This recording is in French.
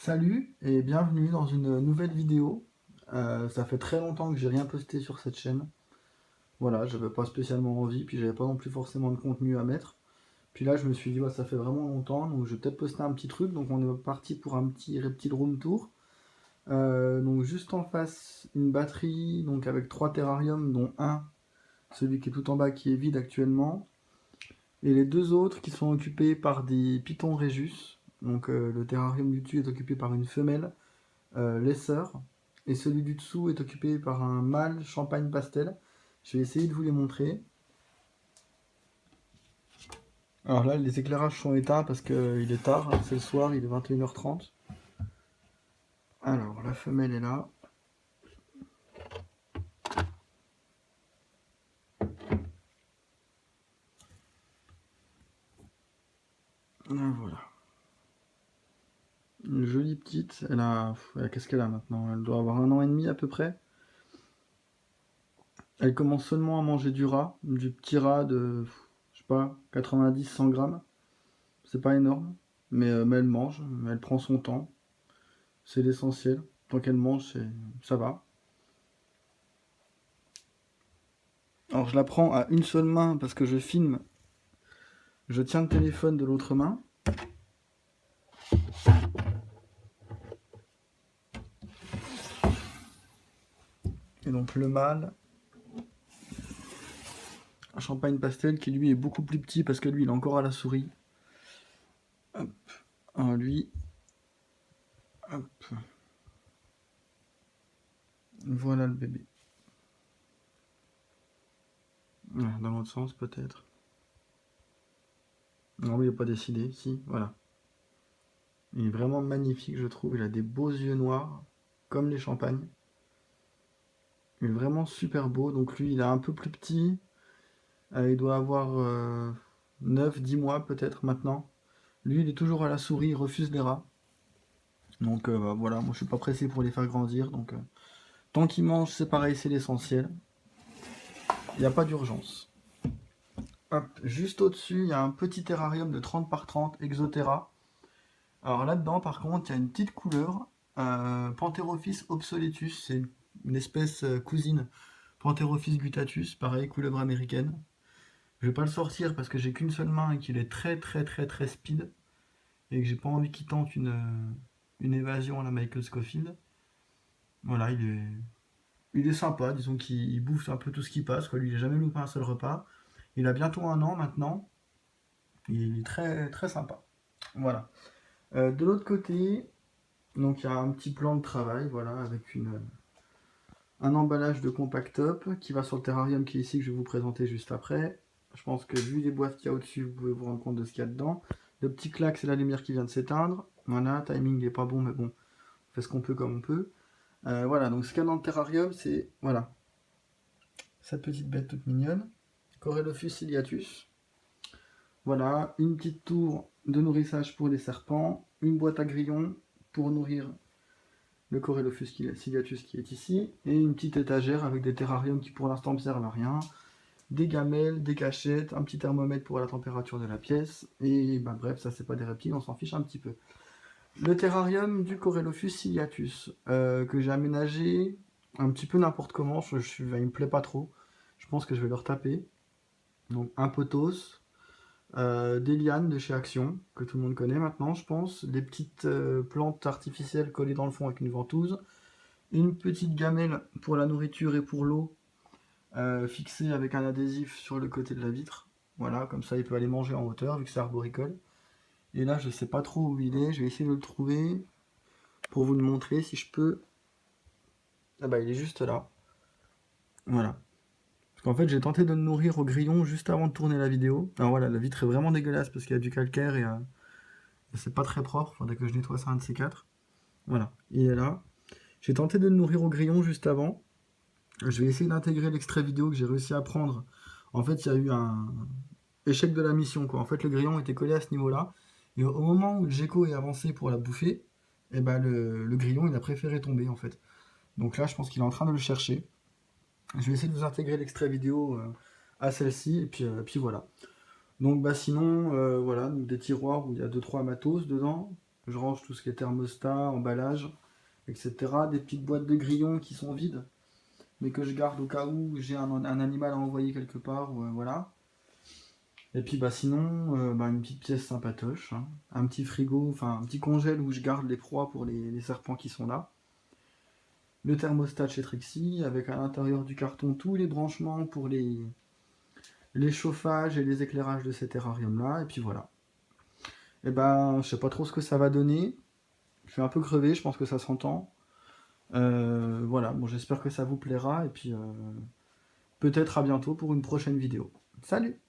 Salut et bienvenue dans une nouvelle vidéo. Ça fait très longtemps que j'ai rien posté sur cette chaîne. Voilà, j'avais pas spécialement envie, puis j'avais pas non plus forcément de contenu à mettre. Puis là, je me suis dit, ouais, ça fait vraiment longtemps, donc je vais peut-être poster un petit truc. Donc on est parti pour un petit reptile room tour. Donc juste en face, une batterie, donc avec 3 terrariums, dont un, celui qui est tout en bas, qui est vide actuellement. Et les deux autres qui sont occupés par des pitons Rhésus. Donc le terrarium du dessus est occupé par une femelle laisseur, et celui du dessous est occupé par un mâle champagne pastel. Je vais essayer de vous les montrer. Alors là, les éclairages sont éteints parce qu'il est tard, c'est le soir, il est 21h30. Alors, la femelle est là. Voilà. Une jolie petite. Qu'est-ce qu'elle a maintenant? Elle doit avoir 1 an et demi à peu près. Elle commence seulement à manger du rat, du petit rat de, je sais pas, 90-100 grammes. C'est pas énorme, mais elle mange, elle prend son temps. C'est l'essentiel. Tant qu'elle mange, ça va. Alors je la prends à une seule main parce que je filme. Je tiens le téléphone de l'autre main. Et donc le mâle, un champagne pastel qui lui est beaucoup plus petit parce que lui il est encore à la souris. Hop. Alors lui, hop. Voilà le bébé. Dans l'autre sens peut-être. Non, il n'est pas décidé. Si, voilà. Il est vraiment magnifique, je trouve. Il a des beaux yeux noirs, comme les champagnes. Il est vraiment super beau. Donc lui, il est un peu plus petit. Il doit avoir 9-10 mois peut-être maintenant. Lui, il est toujours à la souris, il refuse les rats. Donc bah, voilà, moi je suis pas pressé pour les faire grandir. Donc tant qu'ils mangent, c'est pareil, c'est l'essentiel. Il n'y a pas d'urgence. Hop, juste au-dessus, il y a un petit terrarium de 30 par 30, Exoterra. Alors là-dedans, par contre, il y a une petite couleur, Pantherophis obsoletus, c'est une espèce cousine, Pantherophis guttatus, pareil, couleuvre américaine. Je vais pas le sortir parce que j'ai qu'une seule main et qu'il est très très très très speed, et que j'ai pas envie qu'il tente une évasion à la Michael Scofield. Voilà, il est sympa, disons qu'il bouffe un peu tout ce qui passe, quoi. Lui, il n'a jamais loupé un seul repas. Il a bientôt 1 an maintenant. Il est très très sympa. Voilà. De l'autre côté, donc il y a un petit plan de travail, voilà, avec un emballage de compact top qui va sur le terrarium qui est ici, que je vais vous présenter juste après. Je pense que vu les boîtes qu'il y a au-dessus, vous pouvez vous rendre compte de ce qu'il y a dedans. Le petit clac, c'est la lumière qui vient de s'éteindre. Voilà, timing n'est pas bon, mais bon, on fait ce qu'on peut comme on peut. Voilà, donc ce qu'il y a dans le terrarium, c'est voilà, cette petite bête toute mignonne, Corelophus ciliatus. Voilà, une petite tour de nourrissage pour les serpents, une boîte à grillons pour nourrir le Corelophus ciliatus qui est ici, et une petite étagère avec des terrariums qui pour l'instant ne servent à rien, des gamelles, des cachettes, un petit thermomètre pour la température de la pièce, et bah, bref, ça c'est pas des reptiles, on s'en fiche un petit peu. Le terrarium du Corelophus ciliatus, que j'ai aménagé un petit peu n'importe comment, il me plaît pas trop, je pense que je vais le retaper. Donc un potos, des lianes de chez Action, que tout le monde connaît maintenant, je pense, des petites plantes artificielles collées dans le fond avec une ventouse, une petite gamelle pour la nourriture et pour l'eau, fixée avec un adhésif sur le côté de la vitre. Voilà, comme ça il peut aller manger en hauteur vu que c'est arboricole. Et là, je sais pas trop où il est, je vais essayer de le trouver pour vous le montrer si je peux. Ah bah, il est juste là. Voilà. Parce qu'en fait, j'ai tenté de le nourrir au grillon juste avant de tourner la vidéo. Alors voilà, la vitre est vraiment dégueulasse parce qu'il y a du calcaire et c'est pas très propre. Faudrait que je nettoie ça un de ces quatre. Voilà, il est là. J'ai tenté de le nourrir au grillon juste avant. Je vais essayer d'intégrer l'extrait vidéo que j'ai réussi à prendre. En fait, il y a eu un échec de la mission, quoi. En fait, le grillon était collé à ce niveau-là. Et au moment où le gecko est avancé pour la bouffer, eh ben le grillon, il a préféré tomber, en fait. Donc là, je pense qu'il est en train de le chercher. Je vais essayer de vous intégrer l'extrait vidéo à celle-ci, et puis voilà. Donc bah sinon, voilà, donc des tiroirs où il y a 2-3 matos dedans. Je range tout ce qui est thermostat, emballage, etc. Des petites boîtes de grillons qui sont vides, mais que je garde au cas où j'ai un animal à envoyer quelque part, voilà. Et puis bah sinon, une petite pièce sympatoche, hein. Un petit frigo, enfin un petit congèle où je garde les proies pour les serpents qui sont là. Le thermostat chez Trixie, avec à l'intérieur du carton tous les branchements pour les chauffages et les éclairages de cet terrarium-là, et puis voilà. Et ben, je sais pas trop ce que ça va donner. Je suis un peu crevé, je pense que ça s'entend. Voilà, bon, j'espère que ça vous plaira, et puis peut-être à bientôt pour une prochaine vidéo. Salut!